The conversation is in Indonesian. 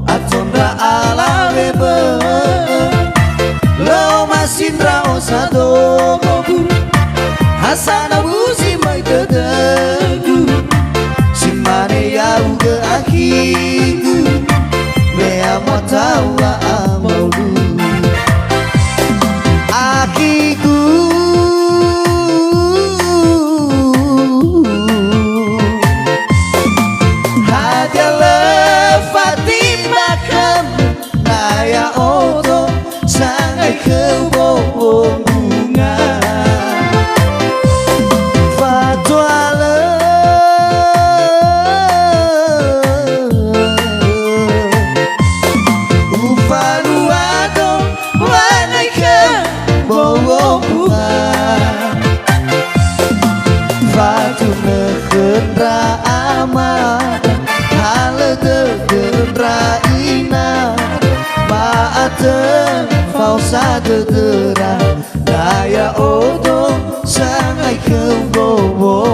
Atondra ala bebe lo masindra osado hasana buzi mai tedegu simane ya uga akigu mea matawa amolu akigu Falsa de dera daya odo sangai kebobo